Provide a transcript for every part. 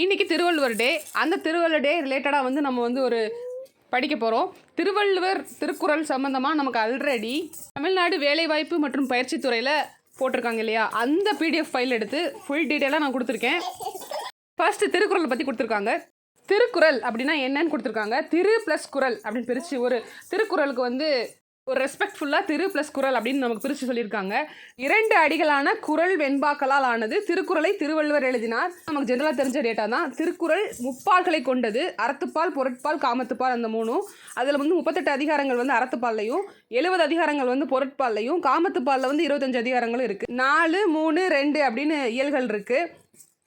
இன்றைக்கி திருவள்ளுவர் டே. அந்த திருவள்ளுவர் டே ரிலேட்டடாக வந்து நம்ம வந்து ஒரு படிக்க போகிறோம். திருவள்ளுவர் திருக்குறள் சம்மந்தமாக நமக்கு ஆல்ரெடி தமிழ்நாடு வேலைவாய்ப்பு மற்றும் பயிற்சி துறையில் போட்டிருக்காங்க இல்லையா, அந்த பிடிஎஃப் ஃபைல் எடுத்து ஃபுல் டீட்டெயிலாக நான் கொடுத்துருக்கேன். ஃபர்ஸ்ட்டு திருக்குறளை பற்றி கொடுத்துருக்காங்க. திருக்குறள் அப்படின்னா என்னன்னு கொடுத்துருக்காங்க. திரு ப்ளஸ் குறள் அப்படின்னு பிரித்து, ஒரு திருக்குறளுக்கு வந்து ஒரு ரெஸ்பெக்ட்ஃபுல்லாக திரு ப்ளஸ் குறள் அப்படின்னு நமக்கு பிரித்து சொல்லியிருக்காங்க. 2 அடிகளான குறள் வெண்பாக்களால் ஆனது. திருக்குறளை திருவள்ளுவர் எழுதினார். நமக்கு ஜென்ரலாக தெரிஞ்ச டேட்டா தான். திருக்குறள் முப்பால்களை கொண்டது. அறத்துப்பால், பொருட்பால், காமத்துப்பால், அந்த 3. அதில் வந்து 38 அதிகாரங்கள் வந்து அறத்துப்பால்லையும், 70 அதிகாரங்கள் வந்து பொருட்பால்லையும், காமத்துப்பாலில் வந்து 25 அதிகாரங்களும் இருக்குது. 4, 3, 2 அப்படின்னு இயல்கள் இருக்குது.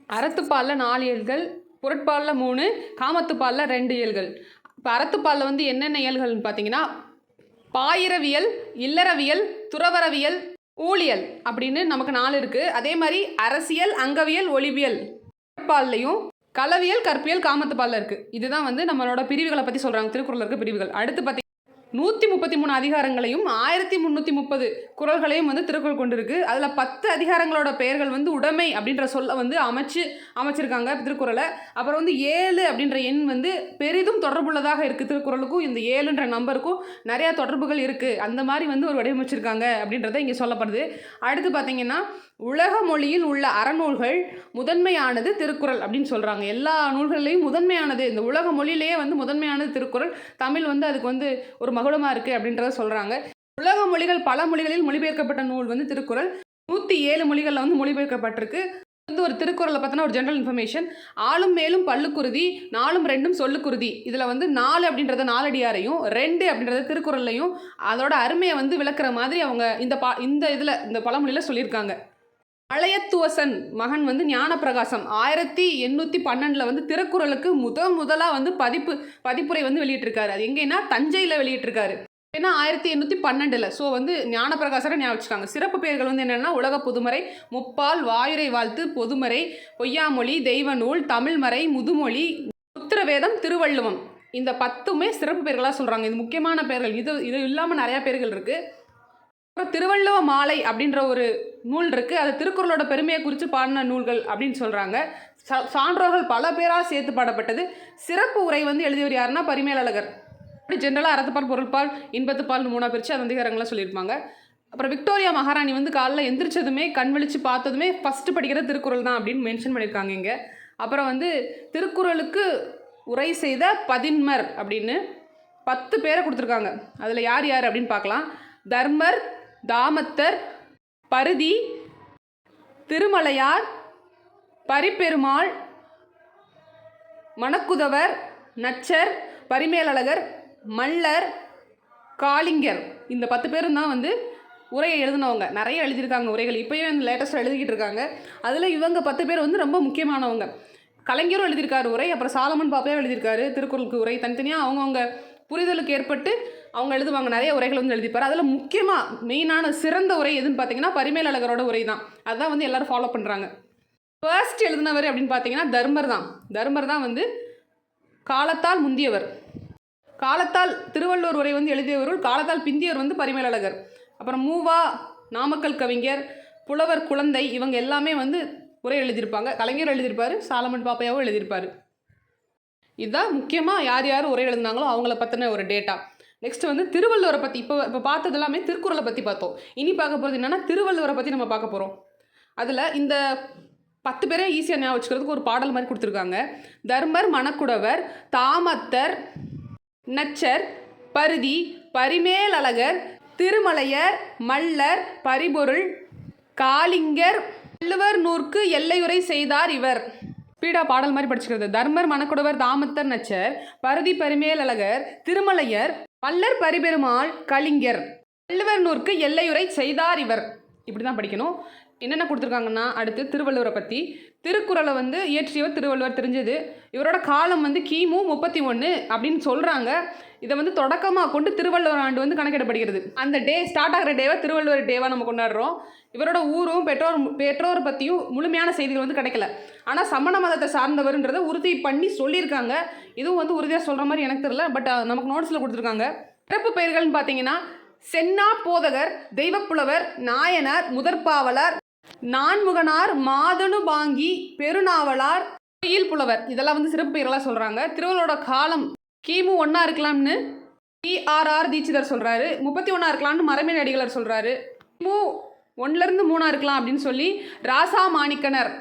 அறத்துப்பாலில் 4 இயல்கள், பொருட்பாலில் 3, காமத்துப்பாலில் 2 இயல்கள். இப்போ அறத்துப்பாலில் வந்து என்னென்ன இயல்கள்னு பார்த்தீங்கன்னா, பாயிரவியல், இல்லறவியல், துறவரவியல், ஊழியல் அப்படின்னு நமக்கு 4 இருக்குது. அதே மாதிரி அரசியல், அங்கவியல், ஒளிவியல் பால்லையும், களவியல், கற்பியல், காமத்துப்பாலில் இருக்குது. இதுதான் வந்து நம்மளோட பிரிவுகளை பற்றி சொல்கிறாங்க. திருக்குறள் இருக்க பிரிவுகள். அடுத்து பார்த்தீங்கன்னா 133 அதிகாரங்களையும் 1330 குறள்களையும் வந்து திருக்குறள் கொண்டு இருக்குது. அதில் 10 அதிகாரங்களோட பெயர்கள் வந்து உடைமை அப்படின்ற சொல்ல வந்து அமைச்சிருக்காங்க திருக்குறளை. அப்புறம் வந்து 7 அப்படின்ற எண் வந்து பெரிதும் தொடர்புள்ளதாக இருக்குது. திருக்குறளுக்கும் இந்த 7ன்ற நம்பருக்கும் நிறையா தொடர்புகள் இருக்குது. அந்த மாதிரி வந்து ஒரு வடிவமைச்சிருக்காங்க அப்படின்றத இங்கே சொல்லப்படுது. அடுத்து பார்த்தீங்கன்னா, உலக மொழியில் உள்ள அறநூல்கள் முதன்மையானது திருக்குறள் அப்படின்னு சொல்கிறாங்க. எல்லா நூல்கள்லேயும் முதன்மையானது, இந்த உலக மொழியிலேயே வந்து முதன்மையானது திருக்குறள். தமிழ் வந்து அதுக்கு வந்து ஒரு மகுடமாக இருக்குது அப்படின்றத சொல்கிறாங்க. உலக மொழிகள் பல மொழிகளில் மொழிபெயர்க்கப்பட்ட நூல் வந்து திருக்குறள். 107 மொழிகளில் வந்து மொழிபெயர்க்கப்பட்டிருக்கு. வந்து ஒரு திருக்குறளை பார்த்தோன்னா ஒரு ஜென்ரல் இன்ஃபர்மேஷன். ஆளும் மேலும் பல்லுக்குருதி, 4ம் 2ம் சொல்லுக்குருதி. இதில் வந்து 4 அப்படின்றத 4 அடியாரையும், 2 அப்படின்றத திருக்குறள்லையும் அதோட அருமையை வந்து விளக்குற மாதிரி அவங்க இந்த பழமொழியில் சொல்லியிருக்காங்க. மலையத்துவசன் மகன் வந்து ஞானப்பிரகாசம் 1812 வந்து திருக்குறளுக்கு முதலாக வந்து பதிப்புரை வந்து வெளியிட்டிருக்காரு. அது எங்கேன்னா தஞ்சையில் வெளியிட்டிருக்காரு. ஏன்னா 1812. ஸோ வந்து ஞானப்பிரகாசரை ஞாபகம் வச்சுக்காங்க. சிறப்பு பெயர்கள் வந்து என்னென்னா, உலக பொதுமறை, முப்பால், வாயுரை வாழ்த்து, பொதுமறை, பொய்யாமொழி, தெய்வநூல், தமிழ்மறை, முதுமொழி, உத்திரவேதம், திருவள்ளுவம். இந்த 10மே சிறப்பு பெயர்களாக சொல்கிறாங்க. இது முக்கியமான பெயர்கள். இது இல்லாமல் நிறையா பெயர்கள் இருக்குது. அப்புறம் திருவள்ளுவ மாலை அப்படின்ற ஒரு நூல் இருக்குது. அது திருக்குறளோட பெருமையை குறித்து பாடின நூல்கள் அப்படின்னு சொல்கிறாங்க. சான்றோர்கள் பல பேரால் சேர்த்து பாடப்பட்டது. சிறப்பு உரை வந்து எழுதியவர் யாருன்னா பரிமேலழகர். அப்படி ஜென்ரலாக அறத்துப்பால், பொருட்பால், இன்பத்துப்பால் 3 பிரித்து அந்த அதிகாரங்களாக சொல்லியிருப்பாங்க. அப்புறம் விக்டோரியா மகாராணி வந்து காலைல எந்திரிச்சதுமே கண் விழிச்சு பார்த்ததுமே ஃபஸ்ட்டு படிக்கிறது திருக்குறள் தான் அப்படின்னு மென்ஷன் பண்ணியிருக்காங்க இங்கே. அப்புறம் வந்து திருக்குறளுக்கு உரை செய்த பதின்மர் அப்படின்னு 10 பேரை கொடுத்துருக்காங்க. அதில் யார் யார் அப்படின்னு பார்க்கலாம். தர்மர், தாமத்தர், பருதி, திருமலையார், பரிப்பெருமாள், மணக்குதவர், நச்சர், பரிமேலழகர், மல்லர், காளிங்கர். இந்த 10 பேரும் தான் வந்து உரையை எழுதினவங்க. நிறைய எழுதியிருக்காங்க உரைகள். இப்போயும் வந்து லேட்டஸ்ட்டாக எழுதிக்கிட்டு இருக்காங்க. அதில் இவங்க 10 பேர் வந்து ரொம்ப முக்கியமானவங்க. கலைஞரும் எழுதியிருக்காரு உரை. அப்புறம் சாலமன் பாப்பையும் எழுதியிருக்காரு திருக்குறளுக்கு உரை. தனித்தனியாக அவங்கவுங்க புரிதலுக்கு ஏற்பட்டு அவங்க எழுதுவாங்க. நிறைய உரைகள் வந்து எழுதிப்பார். அதில் முக்கியமாக மெயினான சிறந்த உரை எதுன்னு பார்த்தீங்கன்னா பரிமேலழகரோட உரை தான். அதுதான் வந்து எல்லோரும் ஃபாலோ பண்ணுறாங்க. ஃபர்ஸ்ட் எழுதினவர் அப்படின்னு பார்த்தீங்கன்னா தர்மர் தான் வந்து காலத்தால் முந்தியவர். காலத்தால் திருவள்ளுவர் உரை வந்து எழுதியவர்கள், காலத்தால் பிந்தியவர் வந்து பரிமேலழகர். அப்புறம் மூவா, நாமக்கல் கவிஞர், புலவர் குழந்தை, இவங்க எல்லாமே வந்து உரை எழுதியிருப்பாங்க. கலைஞர் எழுதியிருப்பார், சாலமன் பாப்பையாவும் எழுதியிருப்பார். இதுதான் முக்கியமாக யார் யார் உரை எழுதினாங்களோ அவங்கள பற்றின ஒரு டேட்டா. நெக்ஸ்ட் வந்து திருவள்ளுவரை பற்றி இப்போ பார்த்தது எல்லாமே திருக்குறளை பற்றி பார்த்தோம். இனி பார்க்க போகிறது என்னென்னா திருவள்ளுவரை பற்றி நம்ம பார்க்க போகிறோம். அதில் இந்த 10 பேரே ஈஸியாக ஞாபகம் வச்சுக்கிறதுக்கு ஒரு பாடல் மாதிரி கொடுத்துருக்காங்க. தர்மர், மணக்குடவர், தாமத்தர், நச்சர், பருதி, பரிமேலழகர், திருமலையர், மல்லர், பரிபொருள், காளிங்கர், வள்ளுவர் நூற்கு எல்லையுரை செய்தார் இவர். ஸ்பீடாக பாடல் மாதிரி படிச்சுக்கிறது. தர்மர், மணக்குடவர், தாமத்தர், நச்சர், பருதி, பரிமேலழகர், திருமலையர், மல்லர், பரிபெருமாள், கலிங்கர், வள்ளுவர் நூற்கு எல்லையுரை செய்தார் இவர். இப்படி தான் படிக்கணும். என்னென்ன கொடுத்துருக்காங்கன்னா, அடுத்து திருவள்ளுவரை பற்றி. திருக்குறளை வந்து இயற்றியவர் திருவள்ளுவர் தெரிஞ்சது. இவரோட காலம் வந்து கிமு 31 அப்படின்னு சொல்கிறாங்க. இதை வந்து தொடக்கமாக கொண்டு திருவள்ளுவர் ஆண்டு வந்து கணக்கிடப்படுகிறது. அந்த டே ஸ்டார்ட் ஆகிற டேவை திருவள்ளுவர் டேவாக நம்ம கொண்டாடுறோம். இவரோட ஊரும் பெற்றோரை பற்றியும் முழுமையான செய்திகள் வந்து கிடைக்கல. ஆனால் சமண மதத்தை சார்ந்தவர்ன்றதை உறுதி பண்ணி சொல்லியிருக்காங்க. இதுவும் வந்து உறுதியாக சொல்கிற மாதிரி எனக்கு தெரியல, பட் நமக்கு நோட்ஸில் கொடுத்துருக்காங்க. சிறப்பு பெயர்கள்னு பார்த்தீங்கன்னா, சென்னா போதகர், தெய்வப்புலவர், நாயனார், முதற்பாவலர், நான்முகனார், மாதனு பாங்கி, பெருநாவலார், பொய்யில் புலவர் இதெல்லாம் வந்து சிறப்பு பெயர்களாக சொல்கிறாங்க. திருவள்ளுவரோட காலம் கிமு 1 இருக்கலாம்னு டி.ஆர்.ஆர். தீட்சிதர் சொல்கிறாரு. 31 இருக்கலாம்னு மறைமலை அடிகளார் சொல்கிறாரு. கிமு 1லேருந்து 3 இருக்கலாம் அப்படின்னு சொல்லி ராசா மாணிக்கனர்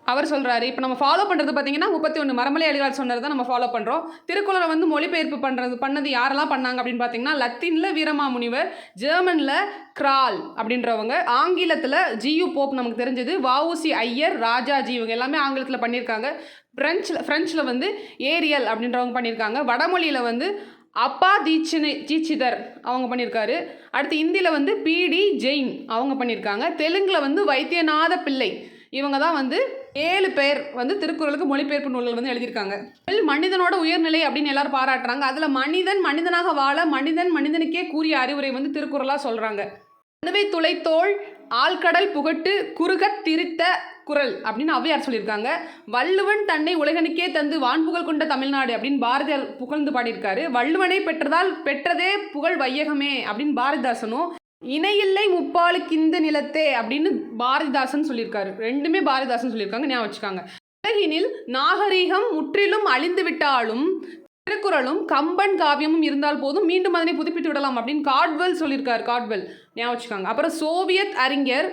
அவர் சொல்கிறாரு. இப்போ நம்ம ஃபாலோ பண்ணுறது பார்த்தீங்கன்னா 31 மறைமலை அடிகளார் சொன்னது தான் நம்ம ஃபாலோ பண்ணுறோம். திருக்குறளை வந்து மொழிபெயர்ப்பு பண்ணது யாரெல்லாம் பண்ணாங்க அப்படின்னு பார்த்தீங்கன்னா லத்தீனில் வீரமாமுனிவர், ஜெர்மனில் கிரால் அப்படின்றவங்க, ஆங்கிலத்தில் ஜியு போப் நமக்கு தெரிஞ்சது, வஉசி ஐயர், ராஜாஜி இவங்க எல்லாமே ஆங்கிலத்தில் பண்ணியிருக்காங்க. ஃப்ரெஞ்சில் வந்து ஏரியல் அப்படின்றவங்க பண்ணியிருக்காங்க. வடமொழியில் வந்து அப்பா தீட்சிதர் அவங்க பண்ணியிருக்காரு. அடுத்து இந்தியில் வந்து பி.டி. ஜெயின் அவங்க பண்ணியிருக்காங்க. தெலுங்கில் வந்து வைத்தியநாத பிள்ளை இவங்க தான் வந்து 7 பேர் வந்து திருக்குறளுக்கு மொழிபெயர்ப்பு நூல்கள் வந்து எழுதியிருக்காங்க. மனிதனோட உயர்நிலை அப்படின்னு எல்லாரும் பாராட்டுறாங்க. அதில் மனிதனாக வாழ மனிதனுக்கே கூறிய அறிவுரை வந்து திருக்குறளாக சொல்கிறாங்க. அணுவை துளைத்தோள் ஆழ்கடல் புகட்டு குறுகத் திரித்த குறள் அப்படின்னு ஔவையார் சொல்லியிருக்காங்க. வள்ளுவன் தன்னை உலகனுக்கே தந்து வான்புகழ் கொண்ட தமிழ்நாடு அப்படின்னு பாரதியார் புகழ்ந்து பாடியிருக்காரு. வள்ளுவனை பெற்றதே புகழ் வையகமே அப்படின்னு பாரதிதாசனும், இணையில்லை முப்பாலுக்கு இந்த நிலத்தே அப்படின்னு பாரதிதாசன் சொல்லியிருக்காரு. ரெண்டுமே பாரதிதாசன் சொல்லியிருக்காங்க, ஞாபகம் வச்சுக்காங்க. உலகினில் நாகரீகம் முற்றிலும் அழிந்து விட்டாலும் திருக்குறளும் கம்பன் காவியமும் இருந்தால் போதும், மீண்டும் அதனை புதுப்பித்து விடலாம் அப்படின்னு காட்வெல் சொல்லியிருக்காரு. காட்வெல் ஞாபகம் வச்சுக்காங்க. அப்புறம் சோவியத் அறிஞர்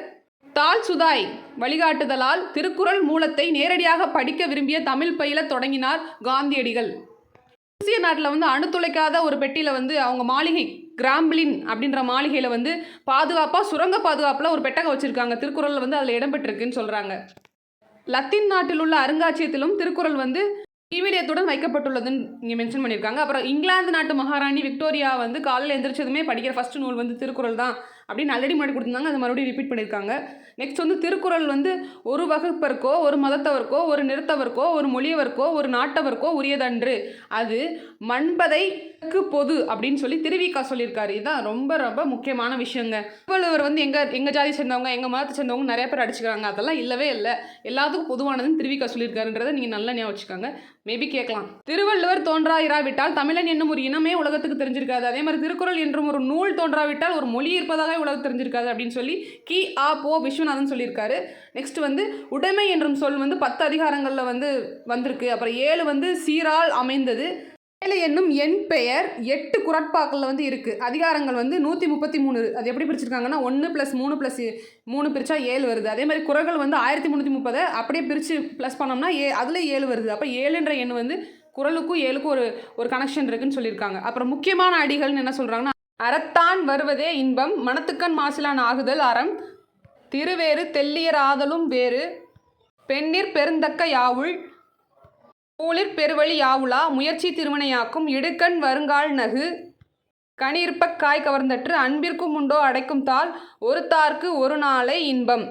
தால்சுதாய் வழிகாட்டுதலால் திருக்குறள் மூலத்தை நேரடியாக படிக்க விரும்பிய தமிழ் பயில தொடங்கினார் காந்தியடிகள். ருசிய நாட்டில் வந்து அணுத்துளைக்காத ஒரு பெட்டியில் வந்து அவங்க மாளிகை கிராம்ப்ளின் அப்படின்ற மாளிகையில் வந்து பாதுகாப்பாக சுரங்க பாதுகாப்பில் ஒரு பெட்டகம் வச்சுருக்காங்க. திருக்குறள் வந்து அதில் இடம்பெற்றிருக்குன்னு சொல்கிறாங்க. லத்தீன் நாட்டில் உள்ள அருங்காட்சியகத்திலும் திருக்குறள் வந்து விவிலியத்துடன் வைக்கப்பட்டுள்ளதுன்னு இங்கே மென்ஷன் பண்ணியிருக்காங்க. அப்புறம் இங்கிலாந்து நாட்டு மகாராணி விக்டோரியா வந்து காலையில் எந்திரிச்சதுமே படிக்கிற ஃபஸ்ட்டு நூல் வந்து திருக்குறள் தான் அப்படின்னு ஆல்ரெடி முன்னாடி கொடுத்துருந்தாங்க. அது மறுபடியும் ரிப்பீட் பண்ணியிருக்காங்க. நெக்ஸ்ட் வந்து திருக்குறள் வந்து ஒரு வகுப்பருக்கோ ஒரு மதத்தவருக்கோ ஒரு நிறுத்தவருக்கோ ஒரு மொழியவருக்கோ ஒரு நாட்டவருக்கோ உரியதன்று, அது மண்பதைக்கு பொது அப்படின்னு சொல்லி திருவிக்கா சொல்லியிருக்காரு. இதுதான் ரொம்ப ரொம்ப முக்கியமான விஷயங்க. திருவள்ளுவர் வந்து எங்கள் ஜாதி சேர்ந்தவங்க எங்கள் மதத்தை சேர்ந்தவங்க நிறைய பேர் அடிச்சுக்கிறாங்க. அதெல்லாம் இல்லவே இல்லை, எல்லாத்துக்கும் பொதுவானதுன்னு திருவிக்கா சொல்லியிருக்காருன்றதை நீங்கள் நல்லா ஞாபகம் வச்சுக்காங்க. மேபி கேட்கலாம், திருவள்ளுவர் தோன்றாயிராவிட்டால் தமிழன் என்னும் ஒரு இனமே உலகத்துக்கு தெரிஞ்சிருக்காது. அதே மாதிரி திருக்குறள் என்றும் ஒரு நூல் தோன்றாவிட்டால் ஒரு மொழி இருப்பதாக உலகத்துக்கு தெரிஞ்சிருக்காது அப்படின்னு சொல்லி கி.ஆ.போ. விஸ்வநாதன் சொல்லியிருக்காரு. நெக்ஸ்ட் வந்து உடைமை என்றும் சொல் வந்து 10 அதிகாரங்களில் வந்து வந்திருக்கு. அப்புறம் 7 வந்து சீரால் அமைந்தது. 7 என்னும் எண் பெயர் 8 குறட்பாக்களில் வந்து இருக்குது. அதிகாரங்கள் வந்து 133. அது எப்படி பிரிச்சிருக்காங்கன்னா 1 + 3 + 3 பிரித்தா 7 வருது. அதே மாதிரி குறள்கள் வந்து 1330 அப்படியே பிரித்து ப்ளஸ் பண்ணோம்னா அதில் 7 வருது. அப்போ 7என்ற எண் வந்து குறளுக்கும் 7க்கும் ஒரு கனெக்ஷன் இருக்குன்னு சொல்லியிருக்காங்க. அப்புறம் முக்கியமான அடிகள்னு என்ன சொல்கிறாங்கன்னா, அறத்தான் வருவதே இன்பம், மனத்துக்கண் மாசிலான் ஆகுதல் அறம், திருவேறு தெல்லியர் ஆதலும் வேறு, பெண்ணிற் பெருந்தக்க யாவுள், ஊழிற் பெருவழி யாவுலா, முயற்சி திருவினையாக்கும், இடுக்கண் வருங்கால் நகு, கனியிருப்பக் காய் கவர்ந்தற்று, அன்பிற்கும் உண்டோ அடைக்கும் தாள், ஒருத்தார்க்கு ஒரு நாளை இன்பம்.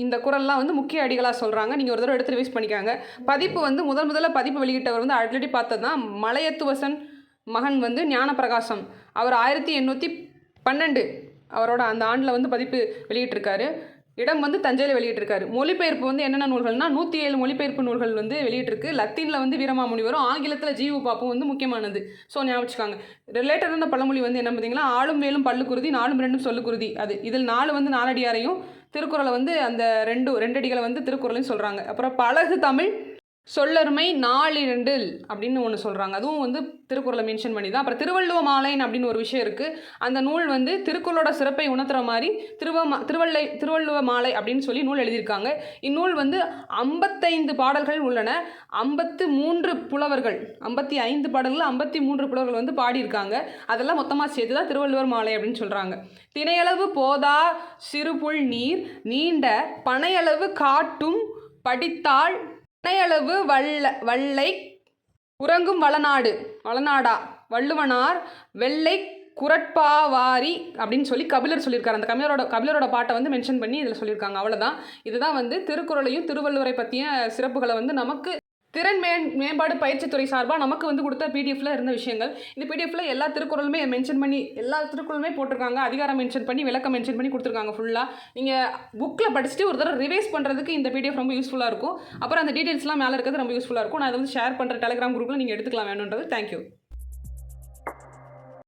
இந்த குறள்லாம் வந்து முக்கிய அடிகளாக சொல்கிறாங்க. நீங்கள் ஒரு தடவை எடுத்து ரிவைஸ் பண்ணிக்காங்க. பதிப்பு வந்து முதல்ல பதிப்பு வெளியிட்டவர் வந்து ஆல்ரெடி பார்த்தது தான் மலையத்துவசன் மகன் வந்து ஞானப்பிரகாசம். அவர் 1812 அவரோட அந்த ஆண்டில் வந்து பதிப்பு வெளியிட்டிருக்காரு. இடம் வந்து தஞ்சையில் வெளியிட்டிருக்காரு. மொழிபெயர்ப்பு வந்து என்னென்ன நூல்கள்னா 107 மொழிபெயர்ப்பு நூல்கள் வந்து வெளியிட்டிருக்கு. லத்தீனில் வந்து வீரமாமுனிவரும், ஆங்கிலத்தில் ஜியு பாப்பும் வந்து முக்கியமானது. ஸோ ஞாபகம் வச்சுக்காங்க. ரிலேட்டடான பழமொழி வந்து என்ன பார்த்தீங்கன்னா, ஆளும் வேலும் பல்லுக்குருதி, 4 2 சொல்லுக்குருதி. அது இதில் 4 வந்து 4 அடியாரையும், திருக்குறளை வந்து அந்த 2 அடிகளை வந்து திருக்குறளையும் சொல்கிறாங்க. அப்புறம் பழகு தமிழ் சொல்லருமை 4 அப்படின்னு ஒன்று சொல்கிறாங்க. அதுவும் வந்து திருக்குறளை மென்ஷன் பண்ணி தான். அப்புறம் திருவள்ளுவ மாலைன்னு அப்படின்னு ஒரு விஷயம் இருக்குது. அந்த நூல் வந்து திருக்குறளோட சிறப்பை உணர்த்துற மாதிரி திருவள்ளுவ மாலை அப்படின்னு சொல்லி நூல் எழுதியிருக்காங்க. இந்நூல் வந்து 55 பாடல்கள் உள்ளன. 53 புலவர்கள், 55 பாடல்கள் 53 புலவர்கள் வந்து பாடியிருக்காங்க. அதெல்லாம் மொத்தமாக சேர்த்து தான் திருவள்ளுவர் மாலை அப்படின்னு சொல்கிறாங்க. திணையளவு போதா சிறுபுல் நீர் நீண்ட பனையளவு காட்டும் படித்தாள், பனையளவு வல்லை உறங்கும் வளநாடா வள்ளுவனார் வெள்ளை குரட்பாவாரி அப்படின்னு சொல்லி கபிலர் சொல்லியிருக்காரு. அந்த கபிலரோட பாட்டை வந்து மென்ஷன் பண்ணி இதில் சொல்லியிருக்காங்க. அவ்வளோதான். இதுதான் வந்து திருக்குறளையும் திருவள்ளுவரை பற்றிய சிறப்புகளை வந்து நமக்கு திறன் மேம்பாடு பயிற்சித்துறை சார்பாக நமக்கு வந்து கொடுத்த பிடிஎஃப்ல இருந்த விஷயங்கள். இந்த பிடிஎஃப்ல எல்லா திருக்குறளுமே மென்ஷன் பண்ணி எல்லா திருக்குறளுமே போட்டிருக்காங்க. அதிகாரம் மென்ஷன் பண்ணி விளக்கம் மென்ஷன் பண்ணி கொடுத்துருக்காங்க ஃபுல்லாக. நீங்கள் புக்கில் படிச்சுட்டு ஒரு தடவை ரிவைஸ் பண்ணுறதுக்கு இந்த பிடிஎஃப் ரொம்ப யூஸ்ஃபுல்லாக இருக்கும். அப்புறம் அந்த டீட்டெயில்ஸ்லாம் மேலே இருக்கிறது ரொம்ப யூஸ்ஃபுல்லாக இருக்கும். நான் அதை வந்து ஷேர் பண்ணுற டெலிகிராம் குரூப்பில் நீங்கள் எடுத்துக்கலாம் வேணுன்றது. தேங்க்யூ.